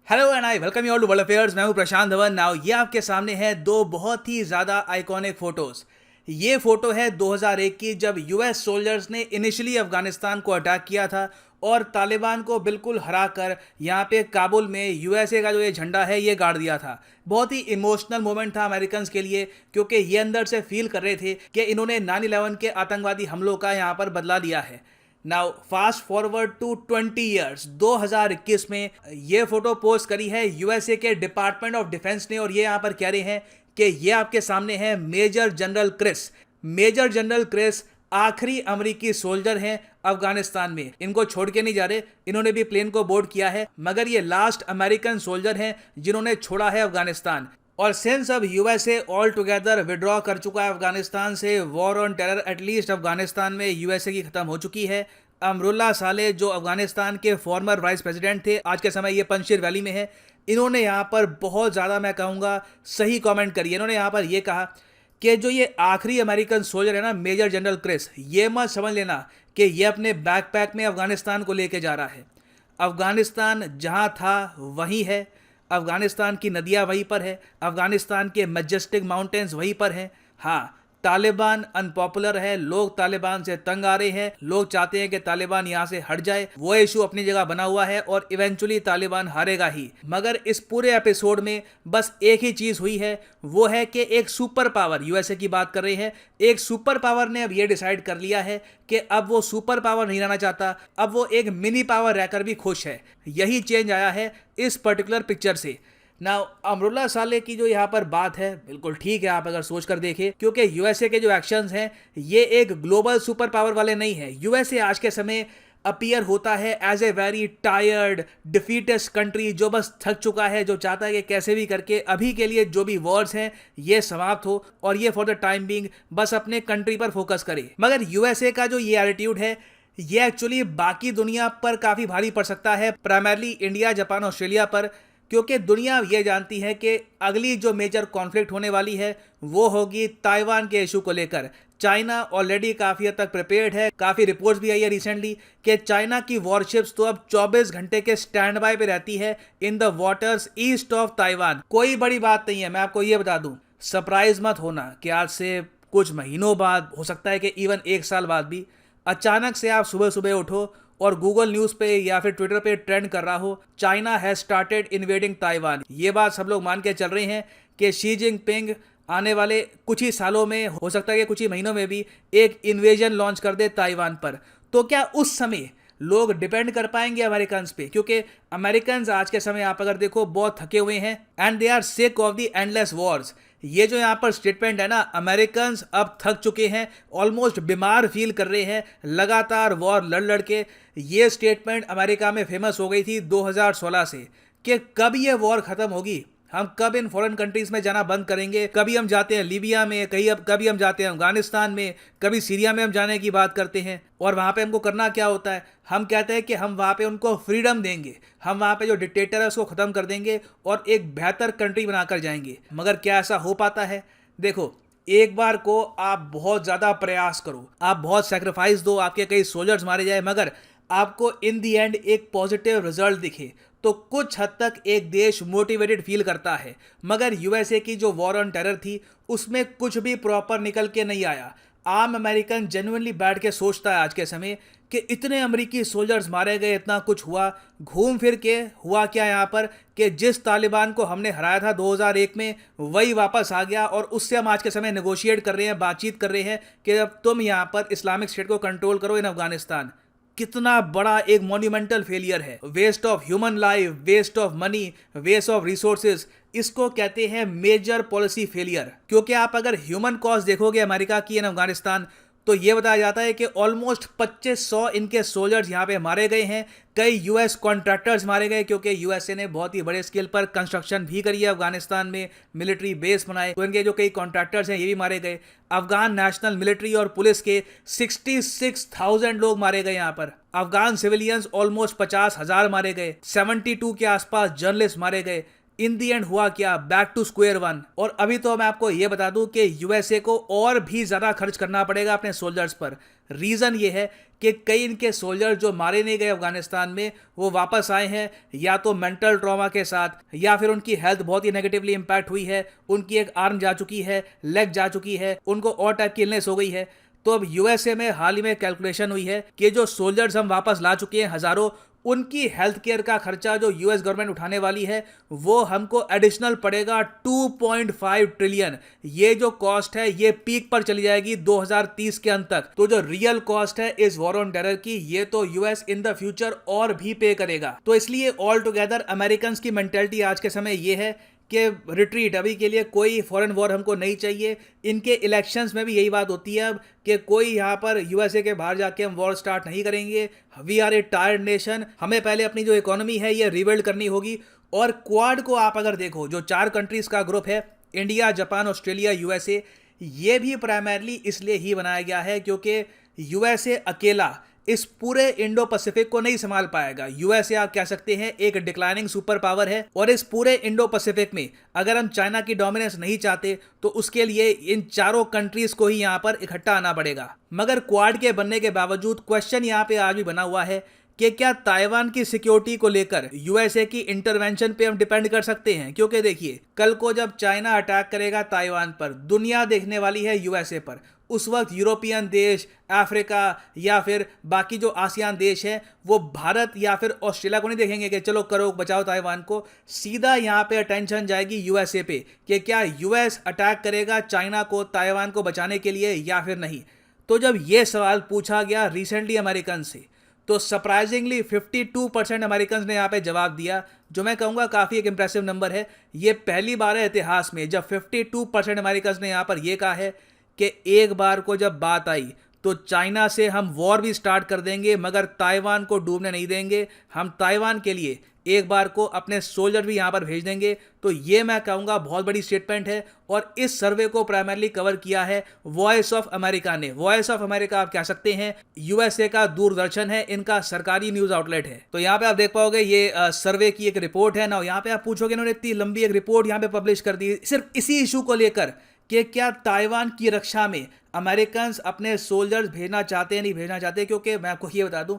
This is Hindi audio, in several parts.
Hello and I welcome you all to world affairs. मैं हूं प्रशांत धवन। नाउ ये आपके सामने है दो बहुत ही ज़्यादा आइकॉनिक फोटोज। ये फोटो है 2001 की, जब यूएस सोल्जर्स ने इनिशियली अफगानिस्तान को अटैक किया था और तालिबान को बिल्कुल हराकर यहाँ पे काबुल में यूएसए का जो ये झंडा है ये गाड़ दिया था। बहुत ही इमोशनल मोमेंट था अमेरिकन्स के लिए, क्योंकि ये अंदर से फील कर रहे थे कि इन्होंने 9/11 के आतंकवादी हमलों का यहाँ पर बदला लिया है। Now fast forward to 20 years, 2021 में ये फोटो पोस्ट करी है यूएसए के डिपार्टमेंट ऑफ डिफेंस ने, और ये यहाँ पर कह रहे हैं कि ये आपके सामने है major general Chris. Major general Chris आखिरी अमेरिकी सोल्जर हैं अफगानिस्तान में। इनको छोड़ के नहीं जा रहे, इन्होंने भी प्लेन को बोर्ड किया है, मगर ये लास्ट अमेरिकन सोल्जर हैं जिन्होंने छोड़ा है अफगानिस्तान। और सिंस अब यूएसए ऑल टुगेदर विड्रॉ कर चुका है अफगानिस्तान से, war on terror at least Afghanistan में यूएसए की खत्म हो चुकी है। अमरुल्ला साले जो अफगानिस्तान के फॉर्मर वाइस प्रेसिडेंट थे, आज के समय ये पंजशीर वैली में है, इन्होंने यहाँ पर बहुत ज़्यादा मैं कहूँगा सही कमेंट करी है। इन्होंने यहाँ पर ये कहा कि जो ये आखिरी अमेरिकन सोल्जर है ना, मेजर जनरल क्रिस, ये मत समझ लेना कि ये अपने बैकपैक में अफगानिस्तान को लेके जा रहा है। अफगानिस्तान जहाँ था वहीं है, अफगानिस्तान की नदियाँ वहीं पर है, अफगानिस्तान के मैजेस्टिक माउंटेन्स वहीं पर हैं। हाँ, तालिबान अनपॉपुलर है, लोग तालिबान से तंग आ रहे हैं, लोग चाहते हैं कि तालिबान यहाँ से हट जाए, वो इशू अपनी जगह बना हुआ है और इवेंचुअली तालिबान हारेगा ही। मगर इस पूरे एपिसोड में बस एक ही चीज़ हुई है, वो है कि एक सुपर पावर, यूएसए की बात कर रहे हैं, एक सुपर पावर ने अब ये डिसाइड कर लिया है कि अब वो सुपर पावर नहीं रहना चाहता, अब वो एक मिनी पावर रहकर भी खुश है। यही चेंज आया है इस पर्टिकुलर पिक्चर से। ना अमरुल्ला साले की जो यहाँ पर बात है बिल्कुल ठीक है, आप अगर सोच कर देखें, क्योंकि यूएसए के जो एक्शंस हैं ये एक ग्लोबल सुपर पावर वाले नहीं है। यूएसए आज के समय अपीयर होता है as a very tired defeatist country, जो बस थक चुका है, जो चाहता है कि कैसे भी करके अभी के लिए जो भी वॉर्स हैं ये समाप्त हो और ये फॉर द टाइम बिंग बस अपने कंट्री पर फोकस करे। मगर यूएसए का जो ये एटीट्यूड है ये एक्चुअली बाकी दुनिया पर काफ़ी भारी पड़ सकता है, प्राइमरली इंडिया, जापान, ऑस्ट्रेलिया पर, क्योंकि दुनिया ये जानती है कि अगली जो मेजर कॉन्फ्लिक्ट होने वाली है वो होगी ताइवान के इशू को लेकर। चाइना ऑलरेडी काफ़ी हद तक प्रिपेयर्ड है। काफ़ी रिपोर्ट्स भी आई है रिसेंटली कि चाइना की वॉरशिप्स तो अब 24 घंटे के स्टैंड बाय पे रहती है in the waters east of Taiwan. कोई बड़ी बात नहीं है, मैं आपको ये बता दूं, सरप्राइज मत होना कि आज से कुछ महीनों बाद, हो सकता है कि इवन 1 साल बाद भी, अचानक से आप सुबह सुबह उठो और गूगल न्यूज़ पे या फिर ट्विटर पे ट्रेंड कर रहा हो, China has started invading Taiwan. ये बात सब लोग मान के चल रहे हैं कि शी जिनपिंग आने वाले कुछ ही सालों में, हो सकता है कि कुछ ही महीनों में भी, एक इन्वेजन लॉन्च कर दे ताइवान पर। तो क्या उस समय लोग डिपेंड कर पाएंगे अमेरिकन्स पे? क्योंकि अमेरिकन्स आज के समय आप अगर देखो बहुत थके हुए हैं and they are sick of the endless wars. ये जो यहाँ पर स्टेटमेंट है ना, अमेरिकन्स अब थक चुके हैं, ऑलमोस्ट बीमार फील कर रहे हैं लगातार वॉर लड़ लड़ के। ये स्टेटमेंट अमेरिका में फेमस हो गई थी 2016 से कि कब ये वॉर खत्म होगी, हम कब इन फॉरेन कंट्रीज में जाना बंद करेंगे। कभी हम जाते हैं लीबिया में, कभी हम जाते हैं अफगानिस्तान में, कभी सीरिया में हम जाने की बात करते हैं, और वहाँ पे हमको करना क्या होता है, हम कहते हैं कि हम वहाँ पे उनको फ्रीडम देंगे, हम वहाँ पे जो डिक्टेटर है उसको ख़त्म कर देंगे और एक बेहतर कंट्री बनाकर जाएंगे। मगर क्या ऐसा हो पाता है? देखो, एक बार को आप बहुत ज़्यादा प्रयास करो, आप बहुत सेक्रीफाइस दो, आपके कई सोल्जर्स मारे जाए, मगर आपको इन दी एंड एक पॉजिटिव रिजल्ट दिखे तो कुछ हद तक एक देश मोटिवेटेड फील करता है। मगर यूएसए की जो वॉर ऑन टेरर थी उसमें कुछ भी प्रॉपर निकल के नहीं आया। आम अमेरिकन जेन्युइनली बैठ के सोचता है आज के समय कि इतने अमेरिकी सोल्जर्स मारे गए, इतना कुछ हुआ, घूम फिर के हुआ क्या यहाँ पर कि जिस तालिबान को हमने हराया था 2001 में वही वापस आ गया, और उससे हम आज के समय नेगोशिएट कर रहे हैं, बातचीत कर रहे हैं कि अब तुम यहाँ पर इस्लामिक स्टेट को कंट्रोल करो इन अफगानिस्तान। कितना बड़ा एक मॉन्यूमेंटल फेलियर है। Waste of human life, waste of money, waste of resources, इसको कहते हैं मेजर पॉलिसी फेलियर। क्योंकि आप अगर ह्यूमन कॉस्ट देखोगे अमेरिका की इन अफगानिस्तान, तो ये बताया जाता है कि ऑलमोस्ट 2500 इनके सोल्जर्स यहाँ पे मारे गए हैं। कई यूएस कॉन्ट्रैक्टर्स मारे गए, क्योंकि यूएसए ने बहुत ही बड़े स्केल पर कंस्ट्रक्शन भी करी है अफगानिस्तान में, मिलिट्री बेस बनाए, तो इनके जो कई कॉन्ट्रैक्टर्स हैं ये भी मारे गए। अफगान नेशनल मिलिट्री और पुलिस के 66,000 लोग मारे गए यहाँ पर। अफगान सिविलियंस ऑलमोस्ट 50,000 मारे गए, 72 के आसपास जर्नलिस्ट मारे गए। इन दी एंड हुआ क्या? Back to square one. और अभी तो मैं आपको ये बता दूं कि यूएसए को और भी ज्यादा खर्च करना पड़ेगा अपने सोल्जर्स पर। रीजन ये है कि कई इनके सोल्जर जो मारे नहीं गए अफगानिस्तान में वो वापस आए हैं, या तो मेंटल ट्रॉमा के साथ, या फिर उनकी हेल्थ बहुत ही नेगेटिवली इंपैक्ट हुई है, उनकी एक आर्म जा चुकी है, लेग जा चुकी है, उनको और टाइप की इलनेस हो गई है। तो अब यूएसए में हाल ही में कैलकुलेशन हुई है कि जो सोल्जर्स हम वापस ला चुके हैं हजारों, उनकी हेल्थ केयर का खर्चा जो यूएस गवर्नमेंट उठाने वाली है वो हमको एडिशनल पड़ेगा 2.5 ट्रिलियन। ये जो कॉस्ट है ये पीक पर चली जाएगी 2030 के अंत तक। तो जो रियल कॉस्ट है इस वॉर ऑन टेरर की, ये तो यूएस इन द फ्यूचर और भी पे करेगा। तो इसलिए ऑल टुगेदर अमेरिकन की मेंटेलिटी आज के समय ये है कि रिट्रीट, अभी के लिए कोई फॉरेन वॉर हमको नहीं चाहिए। इनके इलेक्शंस में भी यही बात होती है अब कि कोई यहाँ पर यूएसए के बाहर जाके हम वॉर स्टार्ट नहीं करेंगे। We are a tired nation, हमें पहले अपनी जो इकोनॉमी है ये रिबिल्ड करनी होगी। और क्वाड को आप अगर देखो, जो 4 कंट्रीज का ग्रुप है, इंडिया, जापान, ऑस्ट्रेलिया, यूएसए, ये भी प्राइमरली इसलिए ही बनाया गया है क्योंकि यूएसए अकेला इस पूरे इंडो पैसिफिक को नहीं संभाल पाएगा। यूएसए आप कह सकते हैं एक डिक्लाइनिंग सुपर पावर है, और इस पूरे इंडो पैसिफिक में अगर हम चाइना की डोमिनेंस नहीं चाहते तो उसके लिए इन चारों कंट्रीज को ही यहां पर इकट्ठा आना पड़ेगा। मगर क्वाड के बनने के बावजूद क्वेश्चन यहां पे आज भी बना हुआ है कि क्या ताइवान की सिक्योरिटी को लेकर यूएसए की इंटरवेंशन पे हम डिपेंड कर सकते हैं। क्योंकि देखिए, कल को जब चाइना अटैक करेगा ताइवान पर, दुनिया देखने वाली है यूएसए पर। उस वक्त यूरोपियन देश, अफ्रीका या फिर बाकी जो आसियान देश है वो भारत या फिर ऑस्ट्रेलिया को नहीं देखेंगे कि चलो करो बचाओ ताइवान को। सीधा यहाँ पे अटेंशन जाएगी यूएसए पे कि क्या यूएस अटैक करेगा चाइना को ताइवान को बचाने के लिए या फिर नहीं। तो जब ये सवाल पूछा गया रिसेंटली अमेरिकन से, तो सरप्राइजिंगली 52% अमेरिकन ने यहाँ पे जवाब दिया, जो मैं कहूँगा काफ़ी एक इंप्रेसिव नंबर है। ये पहली बार है इतिहास में जब 52% अमेरिकन ने यहाँ पर ये कहा है कि एक बार को जब बात आई तो चाइना से हम वॉर भी स्टार्ट कर देंगे मगर ताइवान को डूबने नहीं देंगे। हम ताइवान के लिए एक बार को अपने सोल्जर भी यहाँ पर भेज देंगे। तो ये मैं कहूँगा बहुत बड़ी स्टेटमेंट है, और इस सर्वे को प्राइमरली कवर किया है वॉइस ऑफ अमेरिका ने। वॉइस ऑफ अमेरिका आप कह सकते हैं यूएसए का दूरदर्शन है, इनका सरकारी न्यूज आउटलेट है। तो यहाँ पे आप देख पाओगे ये सर्वे की एक रिपोर्ट है ना। यहाँ पे आप पूछोगे इन्होंने इतनी लंबी एक रिपोर्ट यहाँ पे पब्लिश कर दी सिर्फ इसी इशू को लेकर कि क्या ताइवान की रक्षा में अमेरिकन अपने सोल्जर्स भेजना चाहते हैं नहीं भेजना चाहते। क्योंकि मैं आपको ये बता दूं,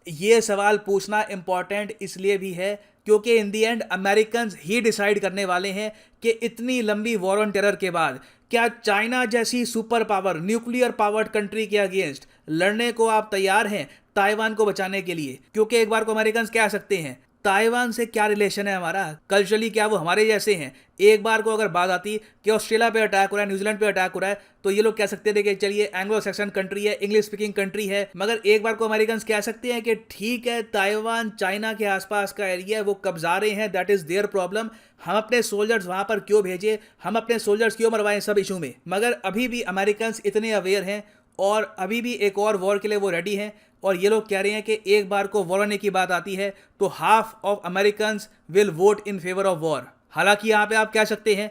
ये सवाल पूछना इंपॉर्टेंट इसलिए भी है क्योंकि इन दी एंड अमेरिकन ही डिसाइड करने वाले हैं कि इतनी लंबी वॉर ऑन टेरर के बाद क्या चाइना जैसी super power, nuclear powered country के अगेंस्ट लड़ने को आप तैयार हैं ताइवान को बचाने के लिए। क्योंकि एक बार को अमेरिकन कह सकते हैं ताइवान से क्या रिलेशन है हमारा, कल्चरली क्या वो हमारे जैसे हैं। एक बार को अगर बात आती कि ऑस्ट्रेलिया पे अटैक हो रहा है, न्यूजीलैंड पे अटैक हो रहा है, तो ये लोग कह सकते थे कि चलिए एंग्लो सैक्सन कंट्री है, इंग्लिश स्पीकिंग कंट्री है। मगर एक बार को अमेरिकन कह सकते हैं कि ठीक है ताइवान चाइना के आसपास का एरिया है, वो कब्जा रहे हैं, दैट इज देयर प्रॉब्लम, हम अपने सोल्जर्स वहां पर क्यों भेजे, हम अपने सोल्जर्स क्यों मरवाएं सब इशू में। मगर अभी भी अमेरिकन इतने अवेयर हैं और अभी भी एक और वॉर के लिए वो रेडी हैं। और ये लोग कह रहे हैं कि एक बार को वॉर होने की बात आती है तो half of American will vote in favour of war. हालांकि यहाँ पे आप कह सकते हैं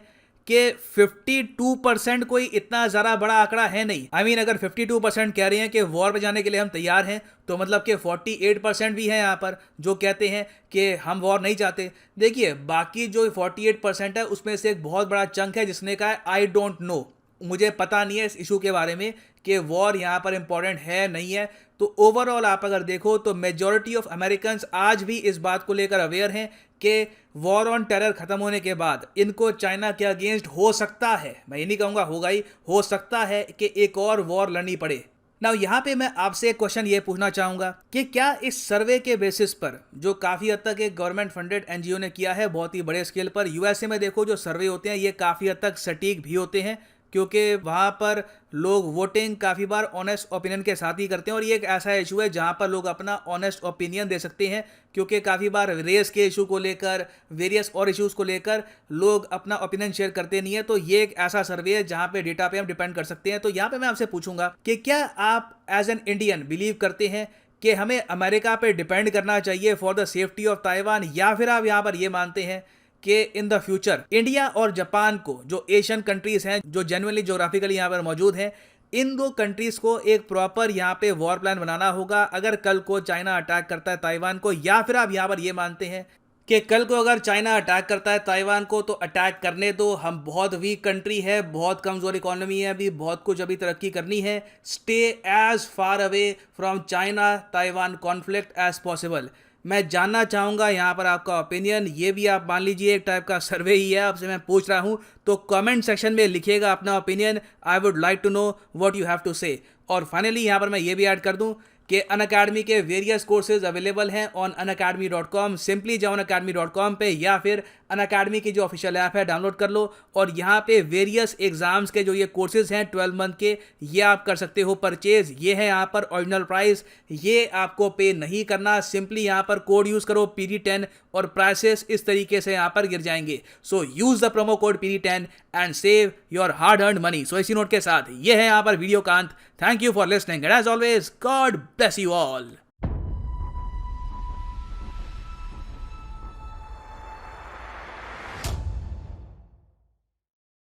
कि 52% कोई इतना ज़्यादा बड़ा आंकड़ा है नहीं। I mean, अगर 52% कह रहे हैं कि वॉर पे जाने के लिए हम तैयार हैं तो मतलब कि 48% भी हैं यहाँ पर जो कहते हैं कि हम वॉर नहीं चाहते। देखिए, बाकी जो 48% है उसमें से एक बहुत बड़ा चंक है जिसने कहा है आई डोंट नो, मुझे पता नहीं है इस इशू के बारे में कि वॉर यहाँ पर इंपॉर्टेंट है नहीं है। तो ओवरऑल आप अगर देखो तो मेजॉरिटी ऑफ अमेरिकन आज भी इस बात को लेकर अवेयर हैं कि वॉर ऑन टेरर खत्म होने के बाद इनको चाइना के अगेंस्ट हो सकता है, मैं ये नहीं कहूँगा होगा ही, हो सकता है कि एक और वॉर लड़नी पड़े। नाउ यहाँ पे मैं आपसे एक क्वेश्चन ये पूछना चाहूँगा कि क्या इस सर्वे के बेसिस पर, जो काफ़ी हद तक एक गवर्नमेंट फंडेड एनजीओ ने किया है बहुत ही बड़े स्केल पर, यूएसए में देखो जो सर्वे होते हैं ये काफ़ी हद तक सटीक भी होते हैं क्योंकि वहाँ पर लोग वोटिंग काफ़ी बार ऑनेस्ट ओपिनियन के साथ ही करते हैं। और ये एक ऐसा इशू है जहाँ पर लोग अपना ऑनेस्ट ओपिनियन दे सकते हैं क्योंकि काफ़ी बार रेस के इशू को लेकर, वेरियस और इश्यूज़ को लेकर लोग अपना ओपिनियन शेयर करते नहीं है। तो ये एक ऐसा सर्वे है जहाँ पे डेटा पे हम डिपेंड कर सकते हैं। तो यहाँ पे मैं आपसे पूछूंगा कि क्या आप एज एन इंडियन बिलीव करते हैं कि हमें अमेरिका पे डिपेंड करना चाहिए for the safety of Taiwan, या फिर आप यहाँ पर ये मानते हैं कि इन द फ्यूचर इंडिया और जापान को, जो एशियन कंट्रीज हैं जो जेन्युइनली ज्योग्राफिकली यहाँ पर मौजूद हैं, इन दो कंट्रीज को एक प्रॉपर यहाँ पे वॉर प्लान बनाना होगा अगर कल को चाइना अटैक करता है ताइवान को, या फिर आप यहाँ पर ये मानते हैं कि कल को अगर चाइना अटैक करता है ताइवान को तो अटैक करने दो, हम बहुत वीक कंट्री है, बहुत कमज़ोर इकोनॉमी है, अभी बहुत कुछ अभी तरक्की करनी है। Stay as far away from China Taiwan conflict as possible. मैं जानना चाहूँगा यहाँ पर आपका ओपिनियन, ये भी आप मान लीजिए एक टाइप का सर्वे ही है, आपसे मैं पूछ रहा हूँ, तो कमेंट सेक्शन में लिखिएगा अपना opinion. I would like to know what you have to say. और फाइनली यहाँ पर मैं ये भी ऐड कर दूँ कि अनअकैडमी के वेरियस कोर्सेज अवेलेबल हैं ऑन unacademy.com। सिंपली जाओ unacademy.com पे या फिर अनअकैडमी की जो ऑफिशियल ऐप है डाउनलोड कर लो, और यहाँ पे वेरियस एग्जाम्स के जो ये कोर्सेज हैं 12 मंथ के, ये आप कर सकते हो परचेज। ये है यहाँ पर ओरिजिनल प्राइस, ये आपको पे नहीं करना। सिंपली यहाँ पर कोड यूज़ करो PD10 और प्राइसेस इस तरीके से यहाँ पर गिर जाएंगे। So use the promo code PD10 and save your hard earned money. So इसी नोट के साथ ये है यहाँ पर वीडियो का अंत। Thank you for listening and as always God bless you all.